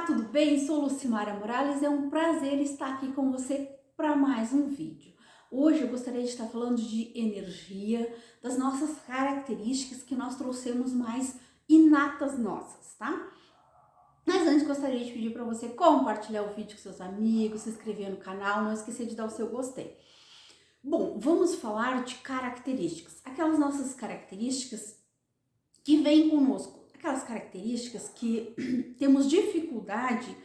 Olá, tudo bem? Sou Lucimara Morales, é um prazer estar aqui com você para mais um vídeo. Hoje eu gostaria de estar falando de energia, das nossas características que nós trouxemos mais inatas nossas, tá? Mas antes gostaria de pedir para você compartilhar o vídeo com seus amigos, se inscrever no canal, não esquecer de dar o seu gostei. Bom, vamos falar de características, aquelas nossas características que vêm conosco, aquelas características que temos dificuldade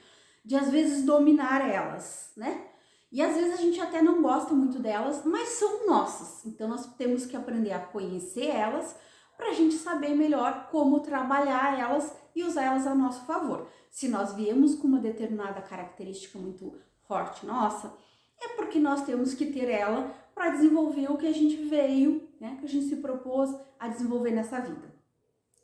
de às vezes dominar elas, né? E às vezes a gente até não gosta muito delas, mas são nossas. Então nós temos que aprender a conhecer elas para a gente saber melhor como trabalhar elas e usar elas a nosso favor. Se nós viemos com uma determinada característica muito forte nossa, é porque nós temos que ter ela para desenvolver o que a gente veio, né? Que a gente se propôs a desenvolver nessa vida.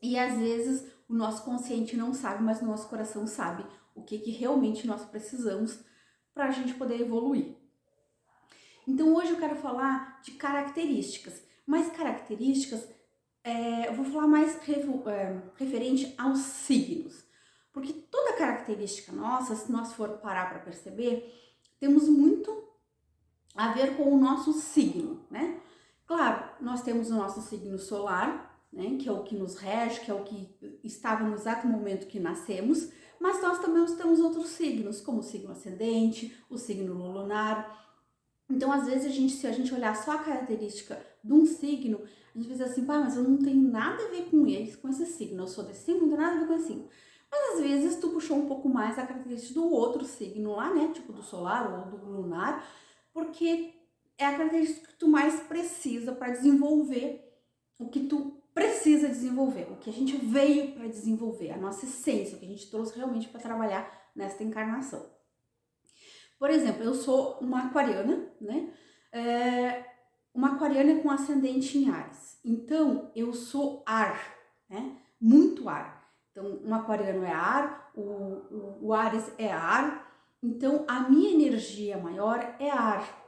E às vezes o nosso consciente não sabe, mas o nosso coração sabe o que realmente nós precisamos para a gente poder evoluir. Então hoje eu quero falar de características, mas características, eu vou falar mais referente aos signos. Porque toda característica nossa, se nós for parar para perceber, temos muito a ver com o nosso signo, né? Claro, nós temos o nosso signo solar, né, que é o que nos rege, que é o que estava no exato momento que nascemos, mas nós também temos outros signos, como o signo ascendente, o signo lunar. Então, às vezes, se a gente olhar só a característica de um signo, a gente vai dizer assim, mas eu não tenho nada a ver com eles, com esse signo, eu sou desse signo, não tenho nada a ver com esse signo. Mas às vezes tu puxou um pouco mais a característica do outro signo lá, né, tipo do solar ou do lunar, porque é a característica que tu mais precisa para desenvolver o que tu precisa desenvolver, o que a gente veio para desenvolver, a nossa essência, o que a gente trouxe realmente para trabalhar nesta encarnação. Por exemplo, eu sou uma aquariana, né? Uma aquariana com ascendente em Áries. Então, eu sou ar, né? Muito ar. Então, um aquariano é ar, o Áries é ar. Então, a minha energia maior é ar.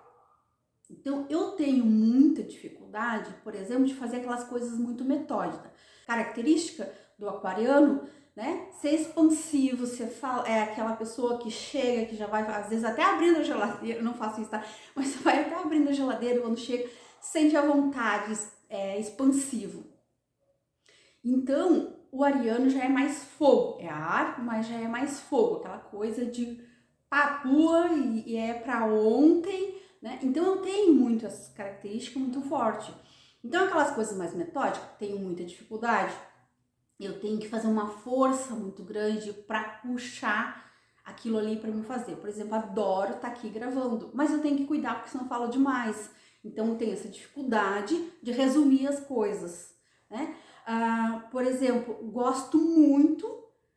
Então, eu tenho muita dificuldade, por exemplo, de fazer aquelas coisas muito metódicas. Característica do aquariano, né? Ser expansivo, é aquela pessoa que chega, que já vai, às vezes até abrindo a geladeira, eu não faço isso, tá? Mas você vai até abrindo a geladeira quando chega, sente a vontade, é expansivo. Então, o ariano já é mais fogo, é ar, mas já é mais fogo, aquela coisa de papua e é pra ontem, né? Então eu tenho muito essas características muito forte. Então aquelas coisas mais metódicas, tenho muita dificuldade. Eu tenho que fazer uma força muito grande para puxar aquilo ali para me fazer. Por exemplo, adoro estar aqui gravando, mas eu tenho que cuidar porque senão eu falo demais. Então eu tenho essa dificuldade de resumir as coisas, né? Por exemplo, gosto muito,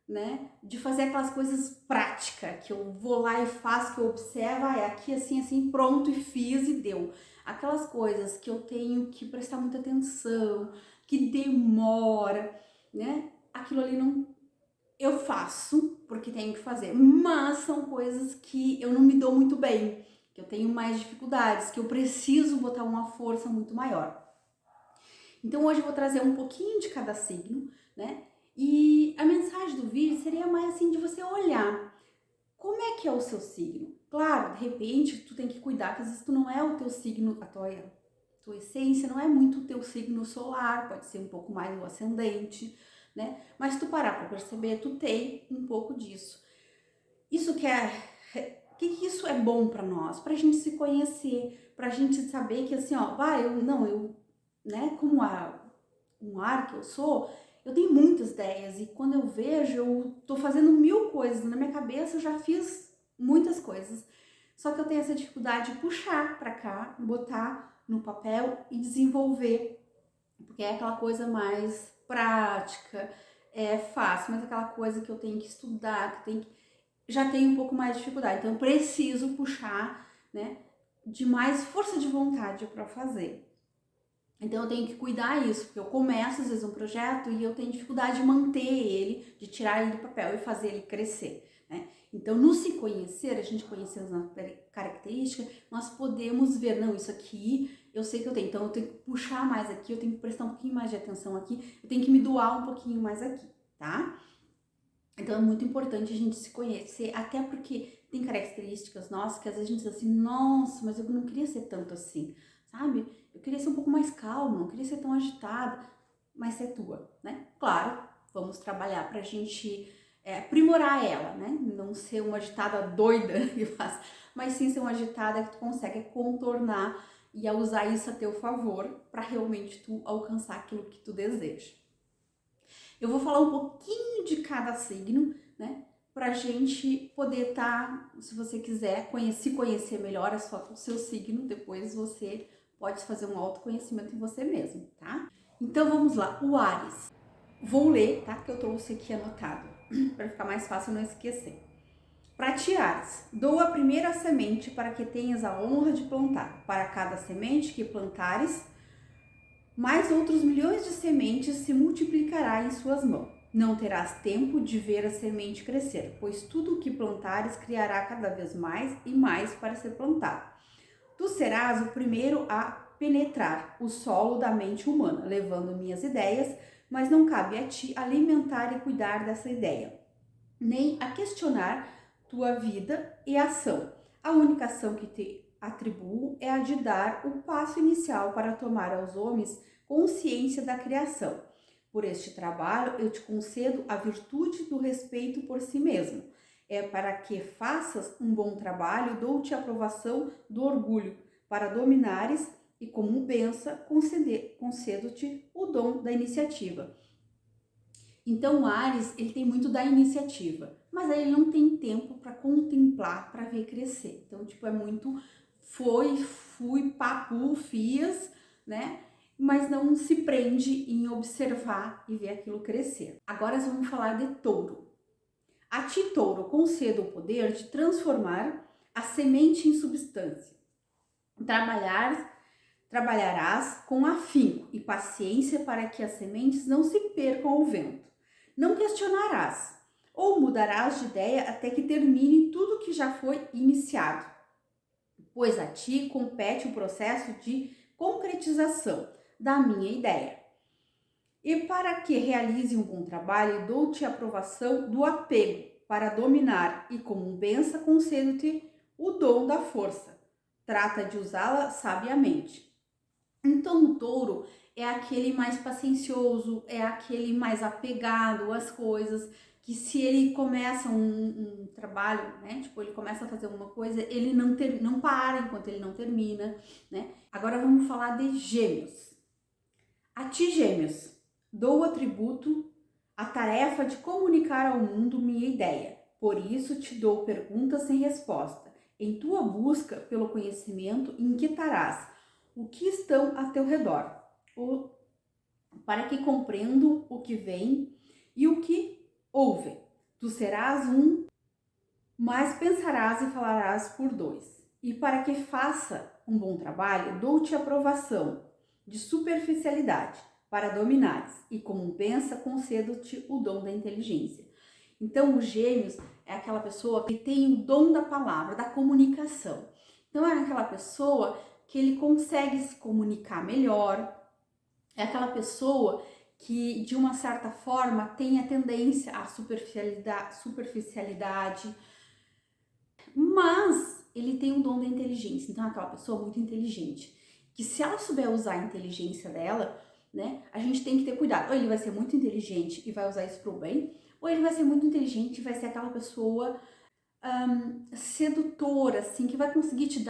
né, de fazer aquelas coisas práticas, que eu vou lá e faço, que eu observo, é aqui assim, assim, pronto, e fiz e deu. Aquelas coisas que eu tenho que prestar muita atenção, que demora, né, aquilo ali não, eu faço porque tenho que fazer, mas são coisas que eu não me dou muito bem, que eu tenho mais dificuldades, que eu preciso botar uma força muito maior. Então hoje eu vou trazer um pouquinho de cada signo, né? E a mensagem do vídeo seria mais assim de você olhar como é que é o seu signo. Claro, de repente tu tem que cuidar que às vezes tu não é o teu signo, a tua essência não é muito o teu signo solar, pode ser um pouco mais o ascendente, né? Mas tu parar para perceber, tu tem um pouco disso. Isso que isso é bom para nós? Pra gente se conhecer, pra gente saber que assim, ó, né, como um ar que eu sou, eu tenho muitas ideias e quando eu vejo, eu tô fazendo 1000 coisas na minha cabeça, eu já fiz muitas coisas. Só que eu tenho essa dificuldade de puxar para cá, botar no papel e desenvolver, porque é aquela coisa mais prática, é fácil, mas aquela coisa que eu tenho que estudar, já tenho um pouco mais de dificuldade. Então eu preciso puxar, né, de mais força de vontade para fazer. Então eu tenho que cuidar isso, porque eu começo às vezes um projeto e eu tenho dificuldade de manter ele, de tirar ele do papel e fazer ele crescer, né? Então no se conhecer, a gente conhecendo as características, nós podemos ver, não, isso aqui eu sei que eu tenho, então eu tenho que puxar mais aqui, eu tenho que prestar um pouquinho mais de atenção aqui, eu tenho que me doar um pouquinho mais aqui, tá? Então é muito importante a gente se conhecer, até porque tem características nossas que às vezes a gente diz assim, nossa, mas eu não queria ser tanto assim, sabe? Eu queria ser um pouco mais calma, não queria ser tão agitada, mas é tua, né? Claro, vamos trabalhar pra gente aprimorar ela, né? Não ser uma agitada doida que faz, mas sim ser uma agitada que tu consegue contornar e a usar isso a teu favor para realmente tu alcançar aquilo que tu deseja. Eu vou falar um pouquinho de cada signo, né? Pra gente poder se você quiser conhecer melhor o seu signo, depois você pode fazer um autoconhecimento em você mesmo, tá? Então vamos lá, o Áries. Vou ler, tá? Que eu trouxe aqui anotado, para ficar mais fácil não esquecer. Para ti, Áries, dou a primeira semente para que tenhas a honra de plantar. Para cada semente que plantares, mais outros milhões de sementes se multiplicará em suas mãos. Não terás tempo de ver a semente crescer, pois tudo o que plantares criará cada vez mais e mais para ser plantado. Tu serás o primeiro a penetrar o solo da mente humana, levando minhas ideias, mas não cabe a ti alimentar e cuidar dessa ideia, nem a questionar tua vida e ação. A única ação que te atribuo é a de dar o passo inicial para tomar aos homens consciência da criação. Por este trabalho, eu te concedo a virtude do respeito por si mesmo. É para que faças um bom trabalho, dou-te a aprovação do orgulho, para dominares e, como benção, concedo-te o dom da iniciativa. Então o Áries, ele tem muito da iniciativa, mas aí ele não tem tempo para contemplar, para ver crescer. Então, tipo, é muito fui, papu, fias, né? Mas não se prende em observar e ver aquilo crescer. Agora vamos falar de Touro. A ti, Touro, concedo o poder de transformar a semente em substância. Trabalharás com afinco e paciência para que as sementes não se percam ao vento. Não questionarás ou mudarás de ideia até que termine tudo que já foi iniciado, pois a ti compete o processo de concretização da minha ideia. E para que realize um bom trabalho, dou-te a aprovação do apego para dominar e, como benção, concedo-te o dom da força. Trata de usá-la sabiamente. Então, o Touro é aquele mais paciencioso, é aquele mais apegado às coisas, que se ele começa um trabalho, né, tipo, ele começa a fazer uma coisa, ele não para enquanto ele não termina, né. Agora vamos falar de Gêmeos. A ti, Gêmeos, dou o atributo, a tarefa de comunicar ao mundo minha ideia. Por isso te dou perguntas sem resposta. Em tua busca pelo conhecimento, inquietarás o que estão a teu redor, para que compreendam o que vem e o que ouve. Tu serás um, mas pensarás e falarás por dois. E para que faça um bom trabalho, dou-te aprovação de superficialidade para dominares, e como pensa, concedo-te o dom da inteligência. Então, os Gêmeos é aquela pessoa que tem o dom da palavra, da comunicação. Então, é aquela pessoa que ele consegue se comunicar melhor, é aquela pessoa que, de uma certa forma, tem a tendência à superficialidade, mas ele tem o dom da inteligência. Então, é aquela pessoa muito inteligente, que se ela souber usar a inteligência dela, né, a gente tem que ter cuidado. Ou ele vai ser muito inteligente e vai usar isso pro bem, ou ele vai ser muito inteligente e vai ser aquela pessoa sedutora, assim, que vai conseguir te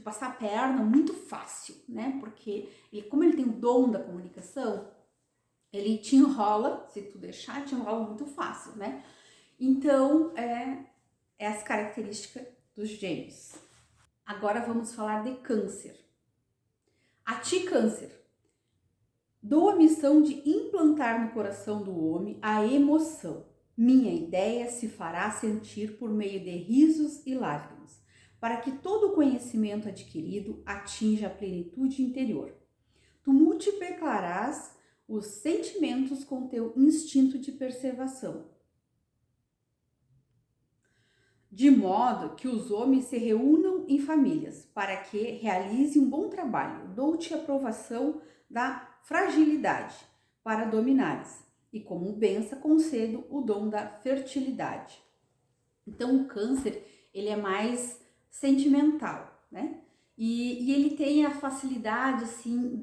passar a perna muito fácil, né? Porque como ele tem o dom da comunicação, ele te enrola, se tu deixar, te enrola muito fácil, né? Então, é as características dos Gêmeos. Agora vamos falar de Câncer. A ti, Câncer, dou a missão de implantar no coração do homem a emoção. Minha ideia se fará sentir por meio de risos e lágrimas, para que todo o conhecimento adquirido atinja a plenitude interior. Tu multiplicarás os sentimentos com teu instinto de preservação, de modo que os homens se reúnam em famílias, para que realize um bom trabalho. Dou-te a aprovação da fragilidade para dominares, e como benção concedo o dom da fertilidade. Então o câncer, ele é mais sentimental, né? E ele tem a facilidade, assim,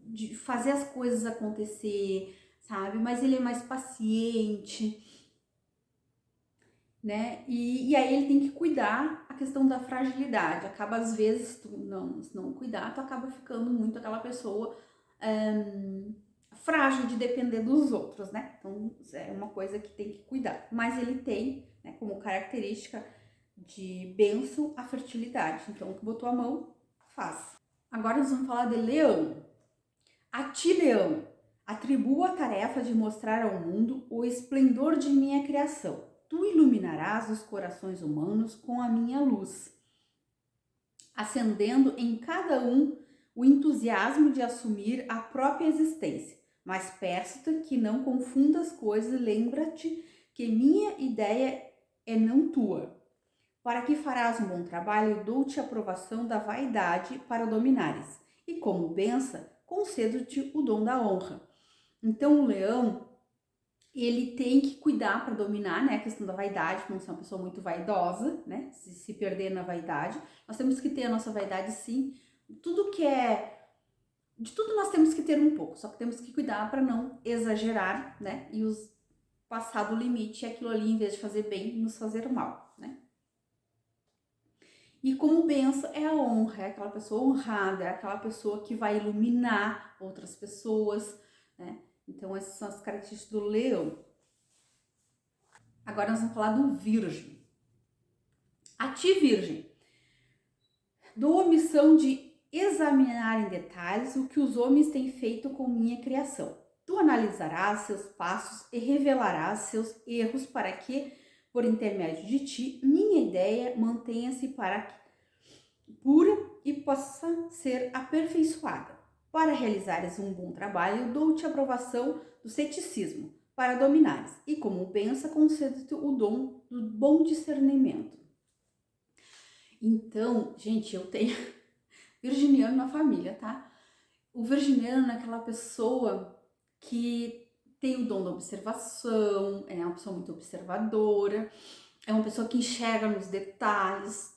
de fazer as coisas acontecer, sabe? Mas ele é mais paciente, né? E aí ele tem que cuidar a questão da fragilidade. Acaba, às vezes, se não cuidar, tu acaba ficando muito aquela pessoa frágil de depender dos outros, né? Então é uma coisa que tem que cuidar. Mas ele tem, né, como característica de benção a fertilidade. Então, o que botou a mão, faz. Agora nós vamos falar de Leão. A ti, Leão, atribuo a tarefa de mostrar ao mundo o esplendor de minha criação. Tu iluminarás os corações humanos com a minha luz, acendendo em cada um o entusiasmo de assumir a própria existência. Mas peço-te que não confunda as coisas e lembra-te que minha ideia é não tua. Para que farás um bom trabalho, dou-te a aprovação da vaidade para dominares, e como benção, concedo-te o dom da honra. Então o leão, ele tem que cuidar para dominar, né, a questão da vaidade, para não ser uma pessoa muito vaidosa, né, se perder na vaidade. Nós temos que ter a nossa vaidade, sim. De tudo nós temos que ter um pouco, só que temos que cuidar para não exagerar, né, e passar do limite, aquilo ali, em vez de fazer bem, nos fazer mal, né. E como benção é a honra, é aquela pessoa honrada, é aquela pessoa que vai iluminar outras pessoas, né? Então essas são as características do leão. Agora nós vamos falar do virgem. A ti, virgem, dou a missão de examinar em detalhes o que os homens têm feito com minha criação. Tu analisarás seus passos e revelarás seus erros para que, por intermédio de ti, minha ideia mantenha-se pura e possa ser aperfeiçoada. Para realizares um bom trabalho, dou-te a aprovação do ceticismo para dominares, e como benção concedo-te o dom do bom discernimento. Então, gente, eu tenho virginiano na família, tá? O virginiano é aquela pessoa que tem o dom da observação, é uma pessoa muito observadora, é uma pessoa que enxerga nos detalhes.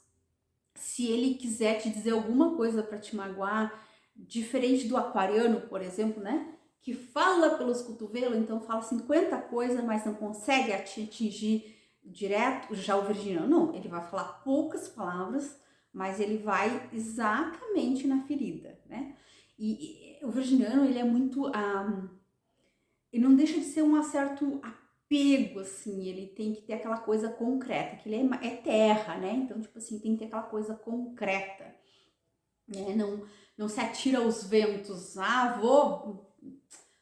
Se ele quiser te dizer alguma coisa para te magoar, diferente do aquariano, por exemplo, né? Que fala pelos cotovelos, então fala 50 coisas, mas não consegue te atingir direto. Já o virginiano, não, ele vai falar poucas palavras, mas ele vai exatamente na ferida, né? E o virginiano, ele é muito... ele não deixa de ser um certo apego, assim, ele tem que ter aquela coisa concreta, que ele é terra, né? Então, tipo assim, tem que ter aquela coisa concreta, né? Não se atira aos ventos.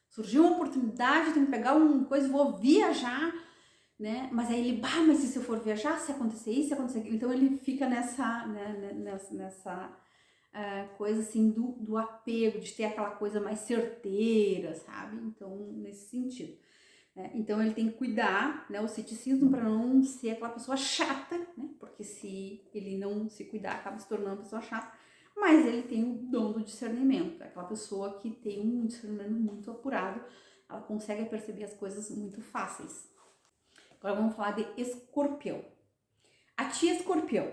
Surgiu uma oportunidade, tenho que pegar uma coisa, vou viajar, né? Mas aí ele, mas e se eu for viajar, se acontecer isso, se acontecer aquilo? Então ele fica nessa coisa assim do apego, de ter aquela coisa mais certeira, sabe? Então, nesse sentido. Então ele tem que cuidar, né, o ceticismo, para não ser aquela pessoa chata, né? Porque se ele não se cuidar, acaba se tornando uma pessoa chata. Mas ele tem o dom do discernimento, aquela pessoa que tem um discernimento muito apurado, ela consegue perceber as coisas muito fáceis. Agora vamos falar de Escorpião. A ti, Escorpião,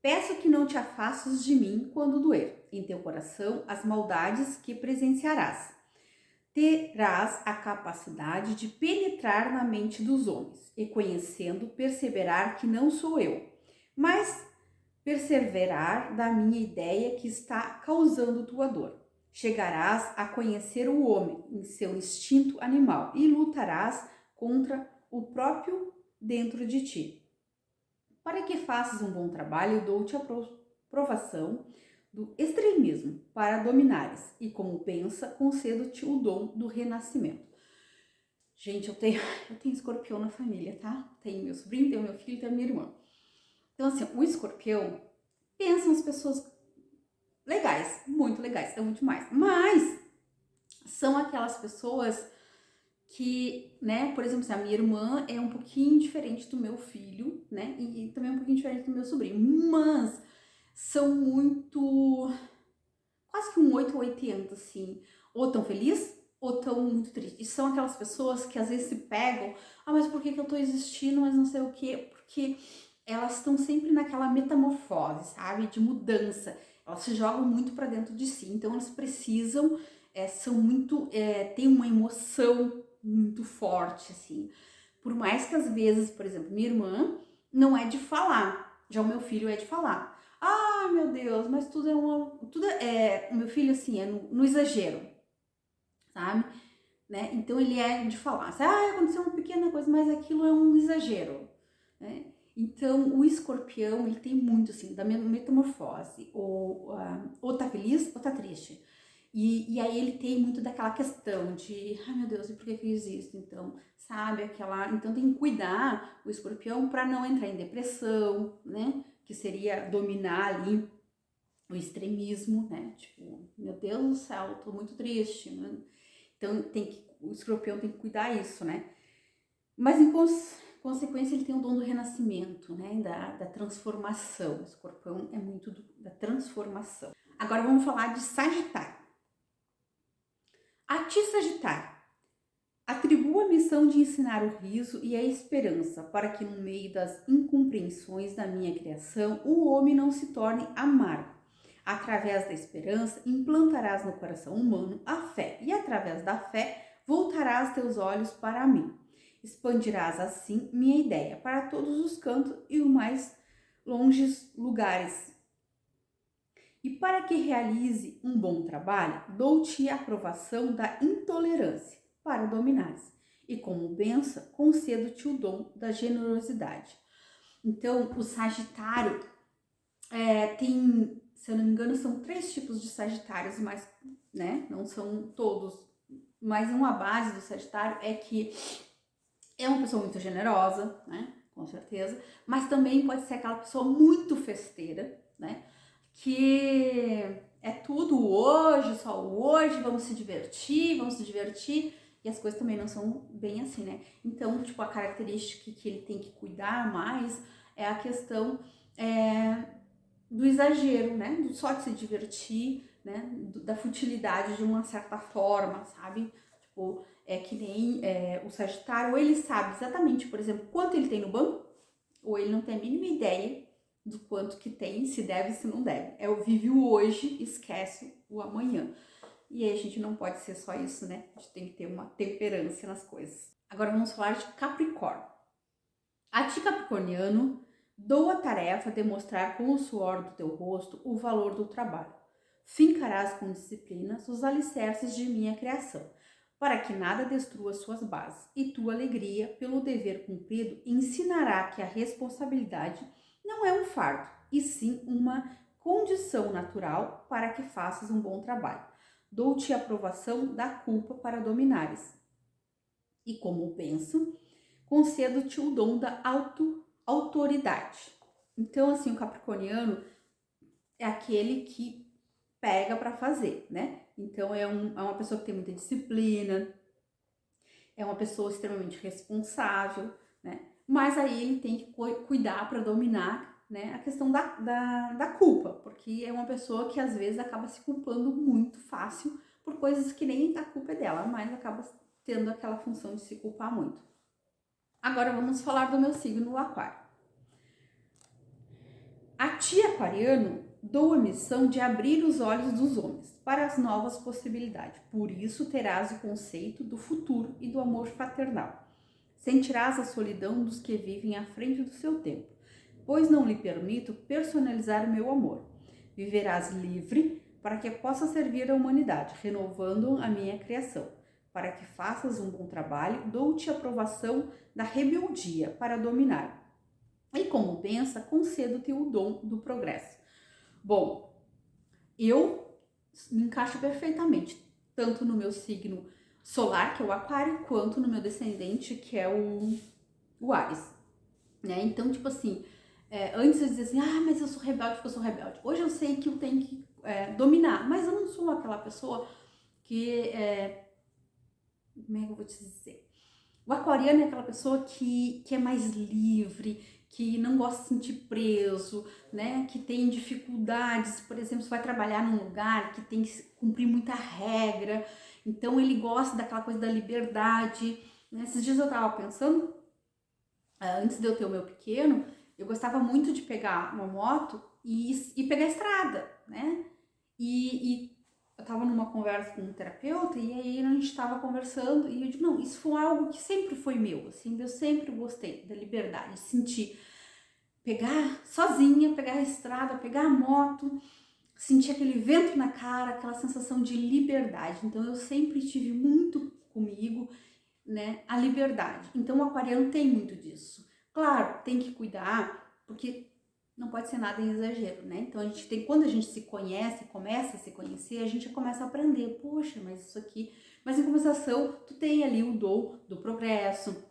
peço que não te afastes de mim quando doer em teu coração as maldades que presenciarás. Terás a capacidade de penetrar na mente dos homens e, conhecendo, perceberás que não sou eu, mas perseverar da minha ideia que está causando tua dor. Chegarás a conhecer o homem em seu instinto animal e lutarás contra o próprio dentro de ti. Para que faças um bom trabalho, dou-te a provação do extremismo para dominares, e como pensa, concedo-te o dom do renascimento. Gente, eu tenho escorpião na família, tá? Tenho meu sobrinho, tenho meu filho, tenho minha irmã. Então, assim, o escorpião pensa nas pessoas legais, muito legais, amo demais. Mas são aquelas pessoas que, né, por exemplo, a minha irmã é um pouquinho diferente do meu filho, né, e também um pouquinho diferente do meu sobrinho, mas são muito, quase que um 8 ou 80, assim, ou tão feliz, ou estão muito tristes. E são aquelas pessoas que às vezes se pegam, mas por que que eu tô existindo, mas não sei o quê, porque elas estão sempre naquela metamorfose, sabe, de mudança. Elas se jogam muito para dentro de si, então elas precisam, são muito, tem uma emoção muito forte, assim. Por mais que às vezes, por exemplo, minha irmã não é de falar, já o meu filho é de falar. Ah, meu Deus, mas o meu filho assim é no exagero, sabe? Né? Então ele é de falar, assim, aconteceu uma pequena coisa, mas aquilo é um exagero, né? Então o escorpião, ele tem muito assim, da metamorfose, ou tá feliz ou tá triste. E aí ele tem muito daquela questão de, ai meu Deus, e por que que eu existo? Então, sabe, então tem que cuidar o escorpião para não entrar em depressão, né? Que seria dominar ali o extremismo, né? Tipo, meu Deus do céu, tô muito triste, né? Então o escorpião tem que cuidar isso, né? Mas em consequência ele tem o dom do renascimento, né? Da transformação. O escorpião é muito da transformação. Agora vamos falar de Sagitário. A ti, Sagitário, atribuo a missão de ensinar o riso e a esperança, para que no meio das incompreensões da minha criação, o homem não se torne amargo. Através da esperança, implantarás no coração humano a fé, e através da fé, voltarás teus olhos para mim. Expandirás assim minha ideia para todos os cantos e os mais longes lugares. E para que realize um bom trabalho, dou-te a aprovação da intolerância para dominares. E como benção, concedo-te o dom da generosidade. Então, o Sagitário tem, se eu não me engano, são 3 tipos de Sagitários, mas, né, não são todos. Mas uma base do Sagitário é que é uma pessoa muito generosa, né, com certeza, mas também pode ser aquela pessoa muito festeira, né, que é tudo hoje, só hoje, vamos se divertir, e as coisas também não são bem assim, né? Então, tipo, a característica que ele tem que cuidar mais é a questão do exagero, né? Do só de se divertir, né? Da futilidade de uma certa forma, sabe? Tipo, é que nem o Sagitário, ou ele sabe exatamente, por exemplo, quanto ele tem no banco, ou ele não tem a mínima ideia do quanto que tem, se deve, se não deve. É o vive o hoje, esquece o amanhã. E aí a gente não pode ser só isso, né? A gente tem que ter uma temperança nas coisas. Agora vamos falar de Capricórnio. A ti, Capricorniano, dou a tarefa de mostrar com o suor do teu rosto o valor do trabalho. Fincarás com disciplina os alicerces de minha criação, para que nada destrua suas bases, e tua alegria pelo dever cumprido ensinará que a responsabilidade não é um fardo, e sim uma condição natural para que faças um bom trabalho. Dou-te a aprovação da culpa para dominares. E como penso, concedo-te o dom da autoridade. Então, assim, o capricorniano é aquele que pega para fazer, né? Então, é uma pessoa que tem muita disciplina, é uma pessoa extremamente responsável, né? Mas aí ele tem que cuidar para dominar, né, a questão da culpa, porque é uma pessoa que às vezes acaba se culpando muito fácil por coisas que nem a culpa é dela, mas acaba tendo aquela função de se culpar muito. Agora vamos falar do meu signo, o Aquário. A ti, aquariano, dou a missão de abrir os olhos dos homens para as novas possibilidades. Por isso terás o conceito do futuro e do amor fraternal. Sentirás a solidão dos que vivem à frente do seu tempo, pois não lhe permito personalizar o meu amor. Viverás livre para que possa servir à humanidade, renovando a minha criação. Para que faças um bom trabalho, dou-te a aprovação da rebeldia para dominar. E como pensa, concedo-te o dom do progresso. Bom, eu me encaixo perfeitamente, tanto no meu signo solar, que é o Aquário, quanto no meu descendente, que é o Áries, né? Então, tipo assim, antes eu dizia assim, mas eu sou rebelde porque eu sou rebelde. Hoje eu sei que eu tenho que dominar, mas eu não sou aquela pessoa que, como é que eu vou te dizer? O aquariano é aquela pessoa que é mais livre, que não gosta de se sentir preso, né? Que tem dificuldades, por exemplo, você vai trabalhar num lugar que tem que cumprir muita regra. Então ele gosta daquela coisa da liberdade, né? Esses dias eu tava pensando, antes de eu ter o meu pequeno, eu gostava muito de pegar uma moto e pegar a estrada, né? E eu tava numa conversa com um terapeuta e aí a gente tava conversando e eu digo, não, isso foi algo que sempre foi meu, assim, eu sempre gostei da liberdade, de sentir, pegar sozinha, pegar a estrada, pegar a moto, sentir aquele vento na cara, aquela sensação de liberdade. Então eu sempre tive muito comigo, né, a liberdade. Então o aquariano tem muito disso. Claro, tem que cuidar, porque não pode ser nada em exagero, né? Então a gente tem, quando a gente se conhece, começa a se conhecer, a gente começa a aprender, poxa, mas isso aqui, mas em compensação, tu tem ali o dom do progresso,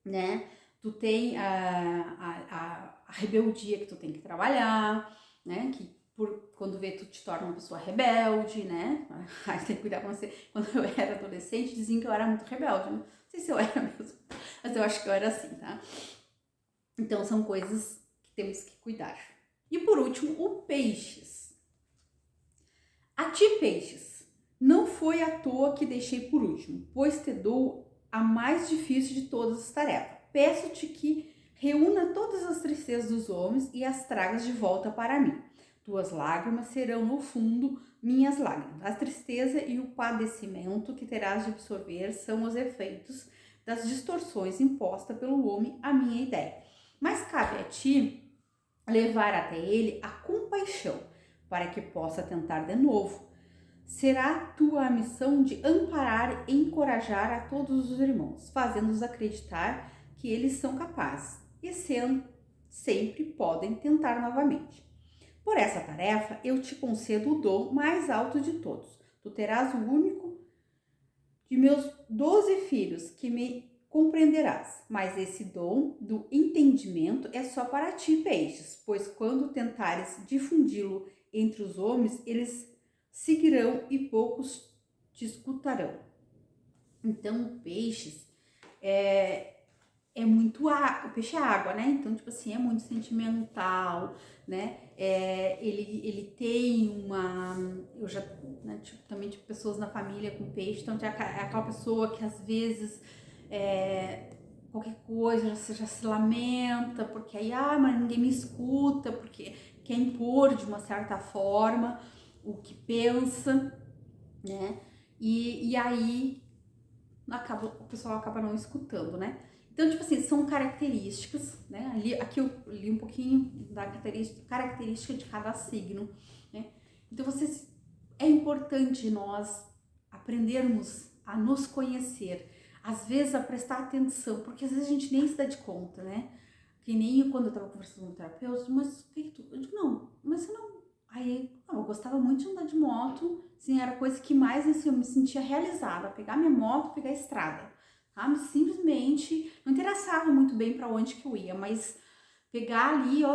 né? Tu tem a rebeldia que tu tem que trabalhar, né? Que quando vê tu te torna uma pessoa rebelde, né? Aí tem que cuidar com você. Quando eu era adolescente, diziam que eu era muito rebelde, né? Não sei se eu era mesmo, mas eu acho que eu era assim, tá? Então são coisas que temos que cuidar. E por último, o peixes. A ti, peixes, não foi à toa que deixei por último, pois te dou a mais difícil de todas as tarefas. Peço-te que reúna todas as tristezas dos homens e as tragas de volta para mim. Tuas lágrimas serão, no fundo, minhas lágrimas. A tristeza e o padecimento que terás de absorver são os efeitos das distorções impostas pelo homem à minha ideia. Mas cabe a ti levar até ele a compaixão, para que possa tentar de novo. Será tua a missão de amparar e encorajar a todos os irmãos, fazendo-os acreditar que eles são capazes e sempre podem tentar novamente. Por essa tarefa, eu te concedo o dom mais alto de todos. Tu terás o único de meus 12 filhos que me compreenderás, mas esse dom do entendimento é só para ti, peixes, pois quando tentares difundi-lo entre os homens, eles seguirão e poucos te escutarão. Então, peixes é muito o peixe é água, né? Então, tipo assim, é muito sentimental, né? Ele tem eu já, né, tipo, também tive pessoas na família com peixe, então é aquela pessoa que às vezes qualquer coisa já se lamenta, porque aí, mas ninguém me escuta, porque quer impor de uma certa forma o que pensa, né? E aí o pessoal acaba não escutando, né? Então, tipo assim, são características, né? Aqui eu li um pouquinho da característica de cada signo, né? Então, é importante nós aprendermos a nos conhecer, às vezes a prestar atenção, porque às vezes a gente nem se dá de conta, né? Que nem quando eu tava conversando com o terapeuta, mas o que tu... Eu digo, não, mas você não... Aí, eu gostava muito de andar de moto, assim, era a coisa que mais, assim, eu me sentia realizada, pegar minha moto, pegar a estrada, sabe? Simplesmente, não interessava muito bem para onde que eu ia, mas pegar ali, ó,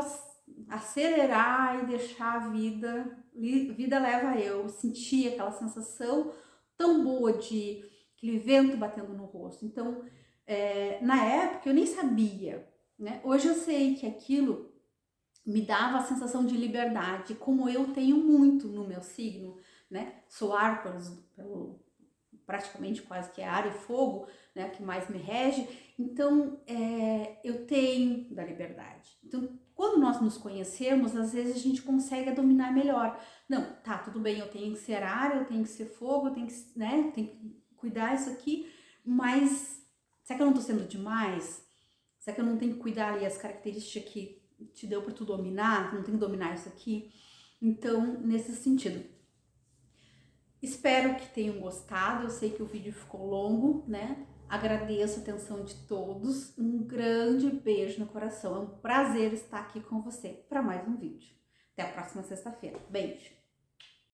acelerar e deixar a vida leva eu, sentia aquela sensação tão boa de aquele vento batendo no rosto. Então, na época eu nem sabia, né? Hoje eu sei que aquilo me dava a sensação de liberdade, como eu tenho muito no meu signo, né? Sou ar pelo praticamente quase que é ar e fogo, né? Que mais me rege. Então, eu tenho da liberdade. Então, quando nós nos conhecemos, às vezes a gente consegue dominar melhor. Não, tá, tudo bem, eu tenho que ser ar, eu tenho que ser fogo, eu tenho que, né? Tenho que cuidar isso aqui, mas será que eu não tô sendo demais? Será que eu não tenho que cuidar ali as características que te deu para tu dominar, não tem que dominar isso aqui? Então, nesse sentido. Espero que tenham gostado, eu sei que o vídeo ficou longo, né? Agradeço a atenção de todos, um grande beijo no coração, é um prazer estar aqui com você para mais um vídeo. Até a próxima sexta-feira, beijo!